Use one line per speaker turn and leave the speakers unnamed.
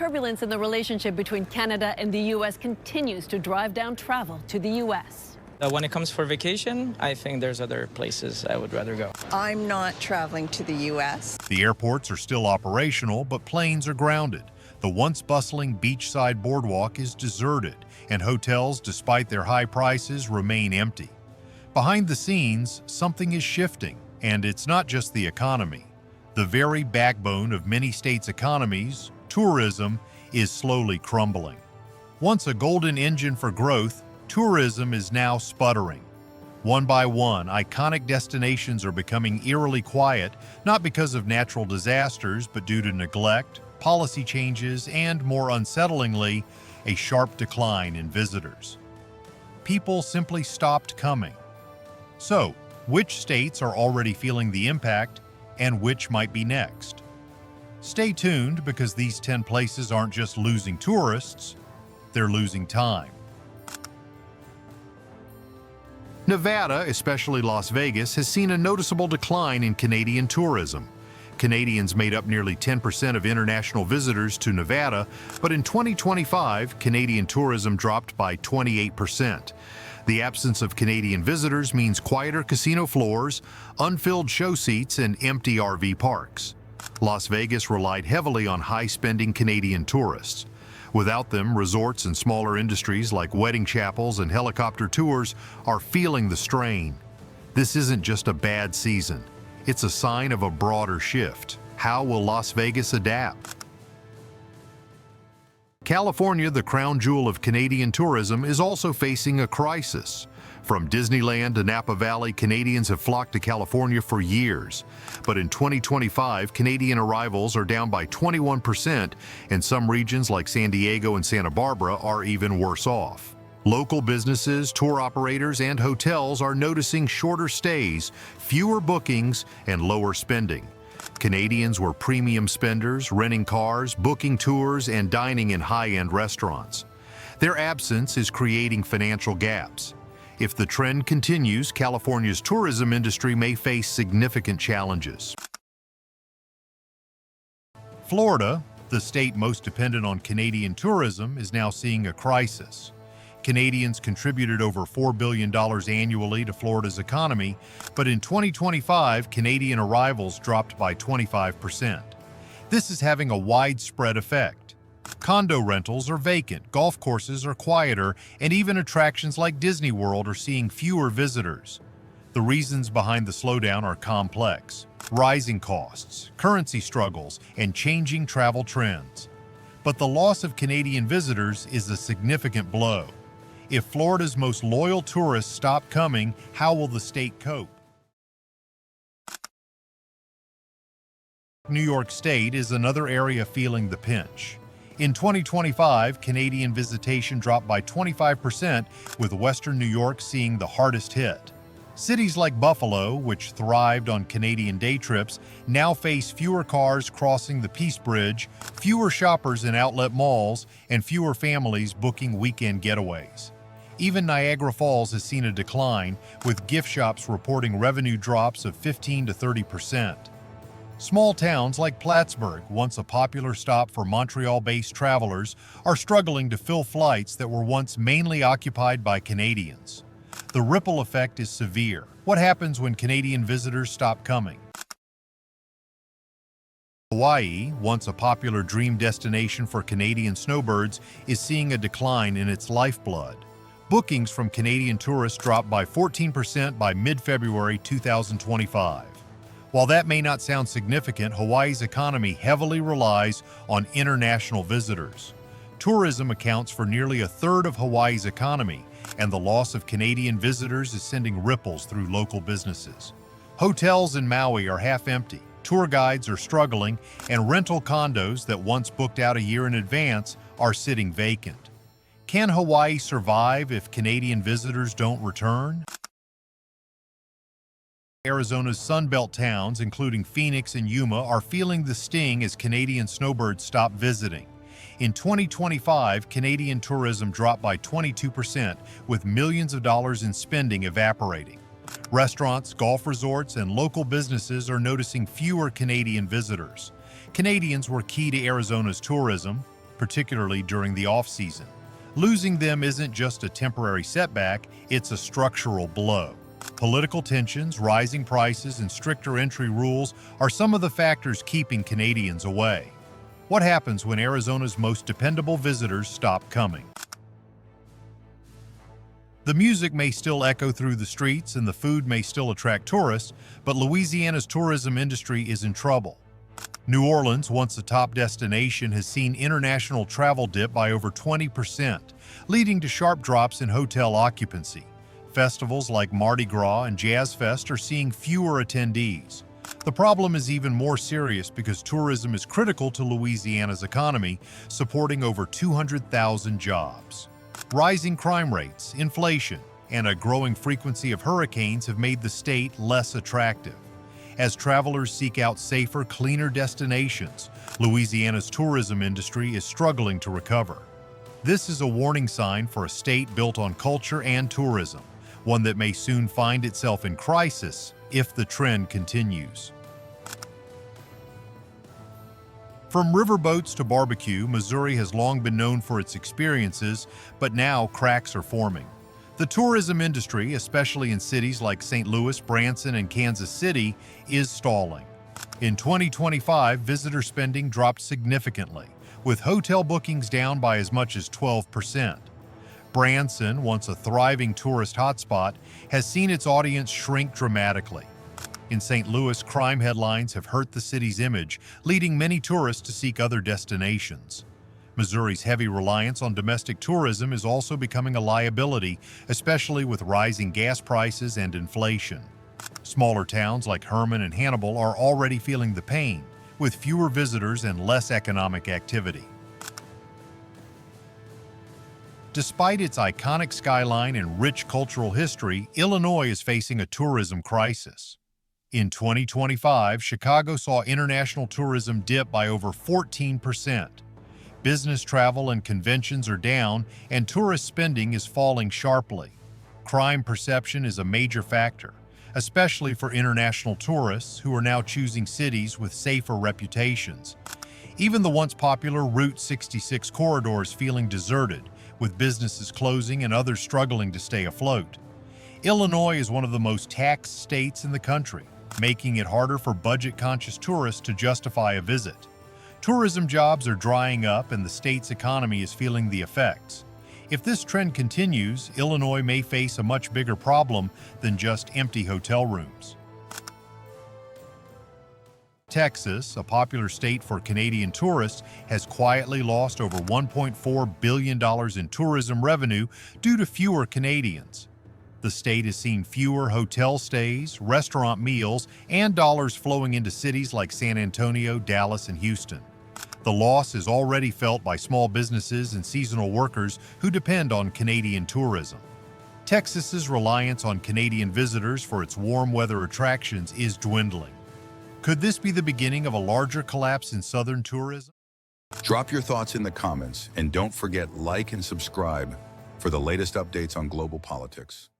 turbulence in the relationship between Canada and the U.S. continues to drive down travel to the U.S.
When it comes for vacation, I think there's other places I would rather go.
I'm not traveling to the U.S.
The airports are still operational, but planes are grounded. The once bustling beachside boardwalk is deserted, and hotels, despite their high prices, remain empty. Behind the scenes, something is shifting, and it's not just the economy. The very backbone of many states' economies, tourism, is slowly crumbling. Once a golden engine for growth, tourism is now sputtering. One by one, iconic destinations are becoming eerily quiet, not because of natural disasters, but due to neglect, policy changes, and, more unsettlingly, a sharp decline in visitors. People simply stopped coming. So, which states are already feeling the impact, and which might be next? Stay tuned, because these 10 places aren't just losing tourists, they're losing time. Nevada, especially Las Vegas, has seen a noticeable decline in Canadian tourism. Canadians made up nearly 10% of international visitors to Nevada, but in 2025, Canadian tourism dropped by 28%. The absence of Canadian visitors means quieter casino floors, unfilled show seats, and empty RV parks. Las Vegas relied heavily on high-spending Canadian tourists. Without them, resorts and smaller industries like wedding chapels and helicopter tours are feeling the strain. This isn't just a bad season. It's a sign of a broader shift. How will Las Vegas adapt? California, the crown jewel of Canadian tourism, is also facing a crisis. From Disneyland to Napa Valley, Canadians have flocked to California for years. But in 2025, Canadian arrivals are down by 21%, and some regions like San Diego and Santa Barbara are even worse off. Local businesses, tour operators, and hotels are noticing shorter stays, fewer bookings, and lower spending. Canadians were premium spenders, renting cars, booking tours, and dining in high-end restaurants. Their absence is creating financial gaps. If the trend continues, California's tourism industry may face significant challenges. Florida, the state most dependent on Canadian tourism, is now seeing a crisis. Canadians contributed over $4 billion annually to Florida's economy, but in 2025, Canadian arrivals dropped by 25%. This is having a widespread effect. Condo rentals are vacant, golf courses are quieter, and even attractions like Disney World are seeing fewer visitors. The reasons behind the slowdown are complex: rising costs, currency struggles, and changing travel trends. But the loss of Canadian visitors is a significant blow. If Florida's most loyal tourists stop coming, how will the state cope? New York State is another area feeling the pinch. In 2025, Canadian visitation dropped by 25%, with Western New York seeing the hardest hit. Cities like Buffalo, which thrived on Canadian day trips, now face fewer cars crossing the Peace Bridge, fewer shoppers in outlet malls, and fewer families booking weekend getaways. Even Niagara Falls has seen a decline, with gift shops reporting revenue drops of 15 to 30%. Small towns like Plattsburgh, once a popular stop for Montreal-based travelers, are struggling to fill flights that were once mainly occupied by Canadians. The ripple effect is severe. What happens when Canadian visitors stop coming? Hawaii, once a popular dream destination for Canadian snowbirds, is seeing a decline in its lifeblood. Bookings from Canadian tourists dropped by 14% by mid-February 2025. While that may not sound significant, Hawaii's economy heavily relies on international visitors. Tourism accounts for nearly a third of Hawaii's economy, and the loss of Canadian visitors is sending ripples through local businesses. Hotels in Maui are half empty, tour guides are struggling, and rental condos that once booked out a year in advance are sitting vacant. Can Hawaii survive if Canadian visitors don't return? Arizona's Sunbelt towns, including Phoenix and Yuma, are feeling the sting as Canadian snowbirds stop visiting. In 2025, Canadian tourism dropped by 22%, with millions of dollars in spending evaporating. Restaurants, golf resorts, and local businesses are noticing fewer Canadian visitors. Canadians were key to Arizona's tourism, particularly during the off-season. Losing them isn't just a temporary setback, it's a structural blow. Political tensions, rising prices, and stricter entry rules are some of the factors keeping Canadians away. What happens when Arizona's most dependable visitors stop coming? The music may still echo through the streets and the food may still attract tourists, but Louisiana's tourism industry is in trouble. New Orleans, once a top destination, has seen international travel dip by over 20%, leading to sharp drops in hotel occupancy. Festivals like Mardi Gras and Jazz Fest are seeing fewer attendees. The problem is even more serious because tourism is critical to Louisiana's economy, supporting over 200,000 jobs. Rising crime rates, inflation, and a growing frequency of hurricanes have made the state less attractive. As travelers seek out safer, cleaner destinations, Louisiana's tourism industry is struggling to recover. This is a warning sign for a state built on culture and tourism, one that may soon find itself in crisis if the trend continues. From riverboats to barbecue, Missouri has long been known for its experiences, but now cracks are forming. The tourism industry, especially in cities like St. Louis, Branson, and Kansas City, is stalling. In 2025, visitor spending dropped significantly, with hotel bookings down by as much as 12%. Branson, once a thriving tourist hotspot, has seen its audience shrink dramatically. In St. Louis, crime headlines have hurt the city's image, leading many tourists to seek other destinations. Missouri's heavy reliance on domestic tourism is also becoming a liability, especially with rising gas prices and inflation. Smaller towns like Herman and Hannibal are already feeling the pain, with fewer visitors and less economic activity. Despite its iconic skyline and rich cultural history, Illinois is facing a tourism crisis. In 2025, Chicago saw international tourism dip by over 14%. Business travel and conventions are down, and tourist spending is falling sharply. Crime perception is a major factor, especially for international tourists who are now choosing cities with safer reputations. Even the once popular Route 66 corridor is feeling deserted, with businesses closing and others struggling to stay afloat. Illinois is one of the most taxed states in the country, making it harder for budget-conscious tourists to justify a visit. Tourism jobs are drying up and the state's economy is feeling the effects. If this trend continues, Illinois may face a much bigger problem than just empty hotel rooms. Texas, a popular state for Canadian tourists, has quietly lost over $1.4 billion in tourism revenue due to fewer Canadians. The state has seen fewer hotel stays, restaurant meals, and dollars flowing into cities like San Antonio, Dallas, and Houston. The loss is already felt by small businesses and seasonal workers who depend on Canadian tourism. Texas's reliance on Canadian visitors for its warm weather attractions is dwindling. Could this be the beginning of a larger collapse in Southern tourism?
Drop your thoughts in the comments and don't forget like and subscribe for the latest updates on global politics.